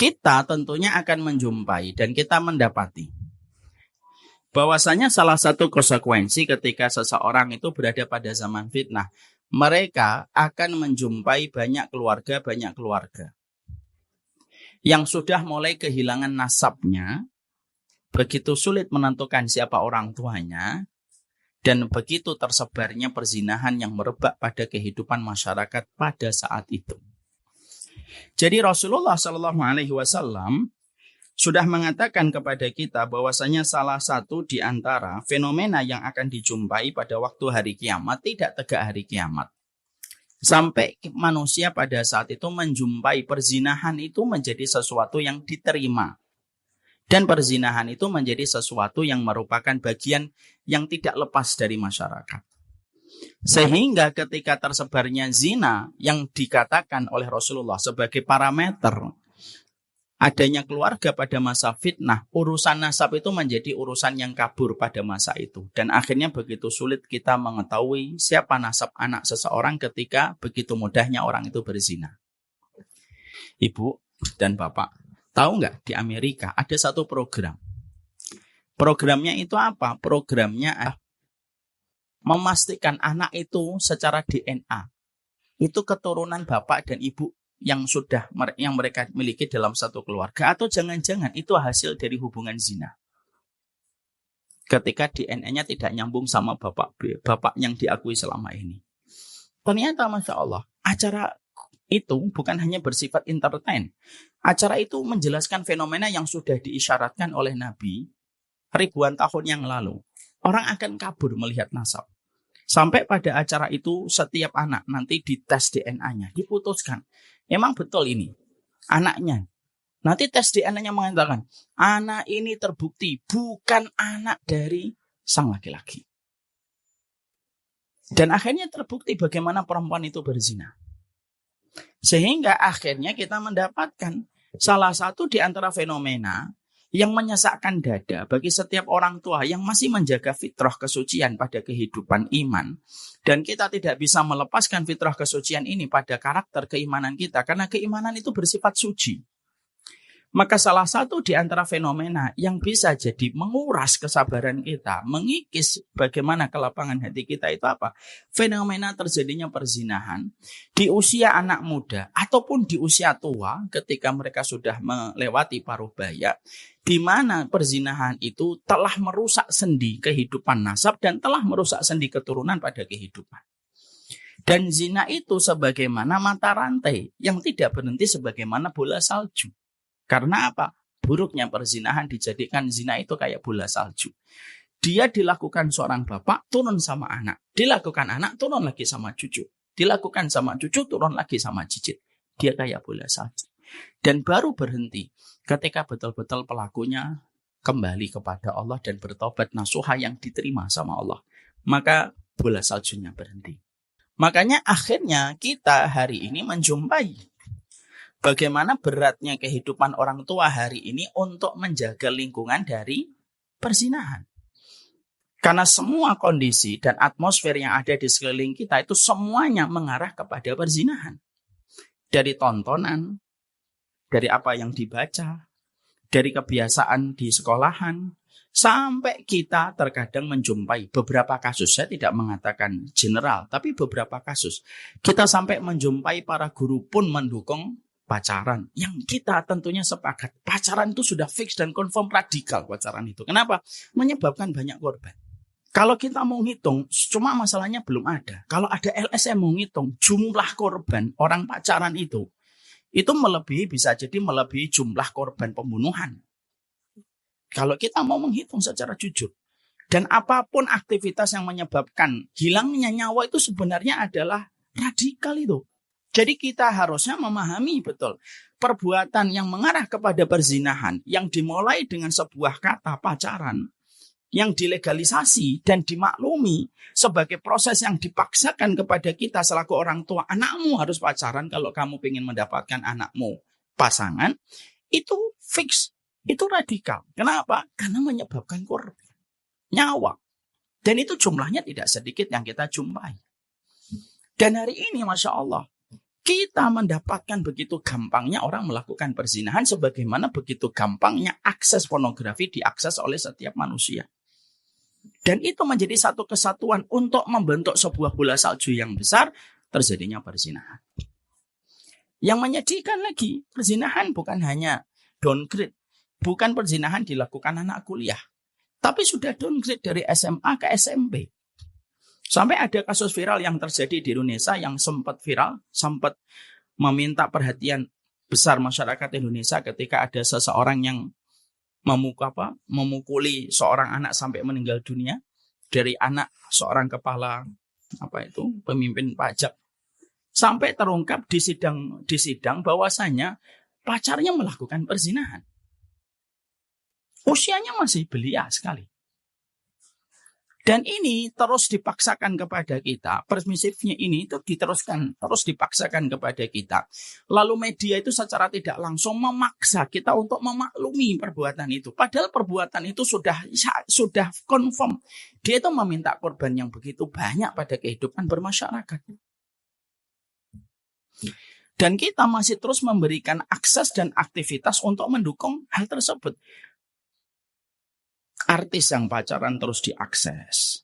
kita tentunya akan menjumpai dan kita mendapati bahwasanya salah satu konsekuensi ketika seseorang itu berada pada zaman fitnah, mereka akan menjumpai banyak keluarga yang sudah mulai kehilangan nasabnya, begitu sulit menentukan siapa orang tuanya, dan begitu tersebarnya perzinahan yang merebak pada kehidupan masyarakat pada saat itu. Jadi Rasulullah SAW sudah mengatakan kepada kita bahwasanya salah satu di antara fenomena yang akan dijumpai pada waktu hari kiamat, tidak tegak hari kiamat, sampai manusia pada saat itu menjumpai perzinahan itu menjadi sesuatu yang diterima. Dan perzinahan itu menjadi sesuatu yang merupakan bagian yang tidak lepas dari masyarakat. Sehingga ketika tersebarnya zina yang dikatakan oleh Rasulullah sebagai parameter adanya keluarga pada masa fitnah, urusan nasab itu menjadi urusan yang kabur pada masa itu. Dan akhirnya begitu sulit kita mengetahui siapa nasab anak seseorang ketika begitu mudahnya orang itu berzina. Ibu dan Bapak, tahu nggak di Amerika ada satu program. Programnya itu apa? Programnya memastikan anak itu secara DNA itu keturunan bapak dan ibu yang mereka miliki dalam satu keluarga, atau jangan-jangan itu hasil dari hubungan zina. Ketika DNA-nya tidak nyambung sama bapak yang diakui selama ini. Ternyata Masya Allah, acara itu bukan hanya bersifat entertain. Acara itu menjelaskan fenomena yang sudah diisyaratkan oleh Nabi ribuan tahun yang lalu. Orang akan kabur melihat nasab. Sampai pada acara itu setiap anak nanti dites DNA-nya, diputuskan. Emang betul ini anaknya. Nanti tes DNA-nya mengatakan, anak ini terbukti bukan anak dari sang laki-laki. Dan akhirnya terbukti bagaimana perempuan itu berzina. Sehingga akhirnya kita mendapatkan salah satu di antara fenomena yang menyesakkan dada bagi setiap orang tua yang masih menjaga fitrah kesucian pada kehidupan iman. Dan kita tidak bisa melepaskan fitrah kesucian ini pada karakter keimanan kita, karena keimanan itu bersifat suci. Maka salah satu di antara fenomena yang bisa jadi menguras kesabaran kita, mengikis bagaimana kelapangan hati kita itu apa? Fenomena terjadinya perzinahan di usia anak muda ataupun di usia tua ketika mereka sudah melewati paruh baya, di mana perzinahan itu telah merusak sendi kehidupan nasab dan telah merusak sendi keturunan pada kehidupan. Dan zina itu sebagaimana mata rantai yang tidak berhenti sebagaimana bola salju. Karena apa? Buruknya perzinahan dijadikan zina itu kayak bola salju. Dia dilakukan seorang bapak, turun sama anak. Dilakukan anak, turun lagi sama cucu. Dilakukan sama cucu, turun lagi sama cicit. Dia kayak bola salju. Dan baru berhenti ketika betul-betul pelakunya kembali kepada Allah dan bertobat nasuha yang diterima sama Allah. Maka bola saljunya berhenti. Makanya akhirnya kita hari ini menjumpai bagaimana beratnya kehidupan orang tua hari ini untuk menjaga lingkungan dari perzinahan. Karena semua kondisi dan atmosfer yang ada di sekeliling kita itu semuanya mengarah kepada perzinahan. Dari tontonan, dari apa yang dibaca, dari kebiasaan di sekolahan, sampai kita terkadang menjumpai beberapa kasus. Saya tidak mengatakan general, tapi beberapa kasus. Kita sampai menjumpai para guru pun mendukung pacaran, yang kita tentunya sepakat pacaran itu sudah fix dan confirm radikal pacaran itu. Kenapa? Menyebabkan banyak korban. Kalau kita mau ngitung, cuma masalahnya belum ada. Kalau ada LSM mau ngitung jumlah korban orang pacaran itu melebihi, bisa jadi melebihi jumlah korban pembunuhan. Kalau kita mau menghitung secara jujur. Dan apapun aktivitas yang menyebabkan hilangnya nyawa itu sebenarnya adalah radikal itu. Jadi kita harusnya memahami betul perbuatan yang mengarah kepada perzinahan yang dimulai dengan sebuah kata pacaran yang dilegalisasi dan dimaklumi sebagai proses yang dipaksakan kepada kita selaku orang tua. Anakmu harus pacaran kalau kamu ingin mendapatkan anakmu pasangan. Itu fix, itu radikal. Kenapa? Karena menyebabkan korban nyawa. Dan itu jumlahnya tidak sedikit yang kita jumpai. Dan hari ini Masya Allah, Kita mendapatkan begitu gampangnya orang melakukan perzinahan, sebagaimana begitu gampangnya akses pornografi diakses oleh setiap manusia. Dan itu menjadi satu kesatuan untuk membentuk sebuah bola salju yang besar, terjadinya perzinahan. Yang menyedihkan lagi, perzinahan bukan hanya downgrade. Bukan perzinahan dilakukan anak kuliah. Tapi sudah downgrade dari SMA ke SMP. Sampai ada kasus viral yang terjadi di Indonesia yang sempat viral, sempat meminta perhatian besar masyarakat Indonesia ketika ada seseorang yang memukuli seorang anak sampai meninggal dunia, dari anak seorang kepala pemimpin pajak, sampai terungkap di sidang bahwasanya pacarnya melakukan perzinahan. Usianya masih belia sekali. Dan ini terus dipaksakan kepada kita, permisifnya ini terus dipaksakan kepada kita. Lalu media itu secara tidak langsung memaksa kita untuk memaklumi perbuatan itu. Padahal perbuatan itu sudah confirm. Dia itu meminta korban yang begitu banyak pada kehidupan bermasyarakat. Dan kita masih terus memberikan akses dan aktivitas untuk mendukung hal tersebut. Artis yang pacaran terus diakses.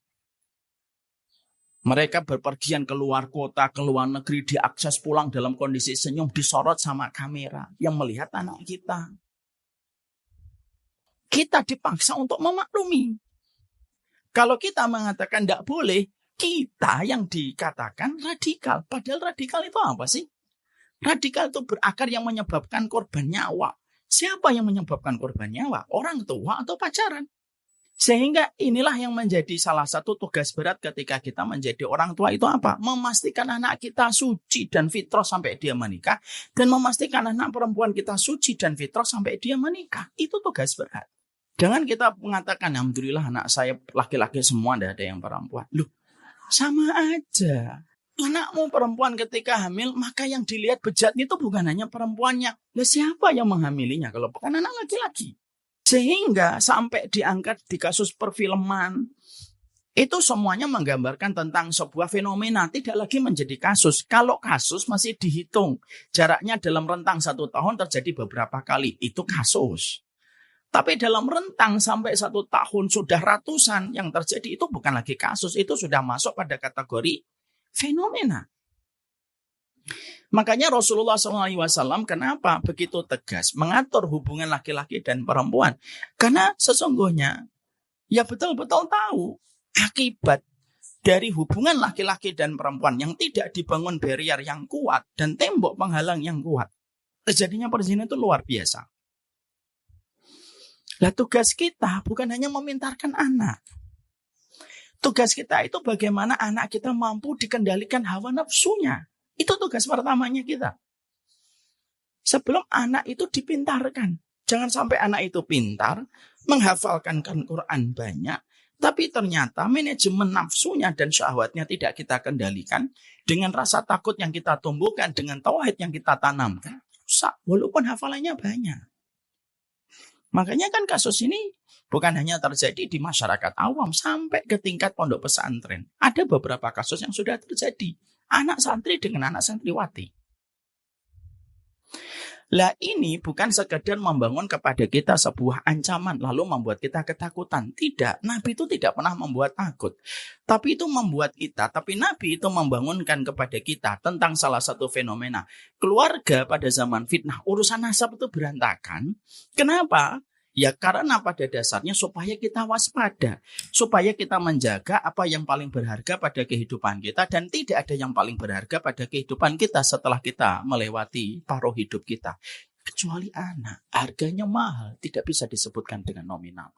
Mereka berpergian ke luar kota, ke luar negeri, diakses pulang dalam kondisi senyum, disorot sama kamera yang melihat anak kita. Kita dipaksa untuk memaklumi. Kalau kita mengatakan tidak boleh, kita yang dikatakan radikal. Padahal radikal itu apa sih? Radikal itu berakar yang menyebabkan korban nyawa. Siapa yang menyebabkan korban nyawa? Orang tua atau pacaran? Sehingga inilah yang menjadi salah satu tugas berat ketika kita menjadi orang tua itu apa? Memastikan anak kita suci dan fitrah sampai dia menikah. Dan memastikan anak perempuan kita suci dan fitrah sampai dia menikah. Itu tugas berat. Jangan kita mengatakan, alhamdulillah anak saya laki-laki semua, tidak ada yang perempuan. Loh, sama aja. Anakmu perempuan ketika hamil, maka yang dilihat bejatnya itu bukan hanya perempuannya. Lah siapa yang menghamilinya kalau bukan anak laki-laki? Sehingga sampai diangkat di kasus perfilman, itu semuanya menggambarkan tentang sebuah fenomena, tidak lagi menjadi kasus. Kalau kasus masih dihitung, jaraknya dalam rentang 1 tahun terjadi beberapa kali, itu kasus. Tapi dalam rentang sampai 1 tahun sudah ratusan yang terjadi, itu bukan lagi kasus, itu sudah masuk pada kategori fenomena. Makanya Rasulullah SAW kenapa begitu tegas mengatur hubungan laki-laki dan perempuan? Karena sesungguhnya ya betul-betul tahu akibat dari hubungan laki-laki dan perempuan yang tidak dibangun barrier yang kuat dan tembok penghalang yang kuat. Terjadinya perzinahan itu luar biasa. Lah tugas kita bukan hanya memintarkan anak. Tugas kita itu bagaimana anak kita mampu dikendalikan hawa nafsunya. Itu tugas pertamanya kita. Sebelum anak itu dipintarkan. Jangan sampai anak itu pintar, menghafalkan Quran banyak, tapi ternyata manajemen nafsunya dan syahwatnya tidak kita kendalikan. Dengan rasa takut yang kita tumbuhkan, dengan tauhid yang kita tanamkan, rusak walaupun hafalannya banyak. Makanya kan kasus ini bukan hanya terjadi di masyarakat awam, sampai ke tingkat pondok pesantren. Ada beberapa kasus yang sudah terjadi. Anak santri dengan anak santriwati. Lah ini bukan sekedar membangun kepada kita sebuah ancaman lalu membuat kita ketakutan. Tidak, Nabi itu tidak pernah membuat takut. Tapi itu membuat kita, Nabi itu membangunkan kepada kita tentang salah satu fenomena. Keluarga pada zaman fitnah, urusan nasab itu berantakan. Kenapa? Ya karena pada dasarnya supaya kita waspada. Supaya kita menjaga apa yang paling berharga pada kehidupan kita. Dan tidak ada yang paling berharga pada kehidupan kita setelah kita melewati paruh hidup kita. Kecuali anak. Harganya mahal. Tidak bisa disebutkan dengan nominal.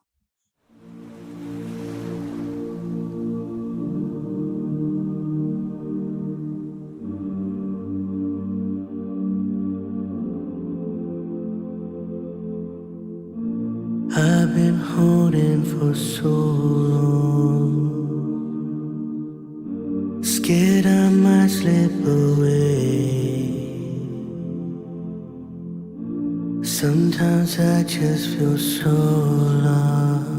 I've been holding for so long, scared I might slip away. Sometimes I just feel so lost.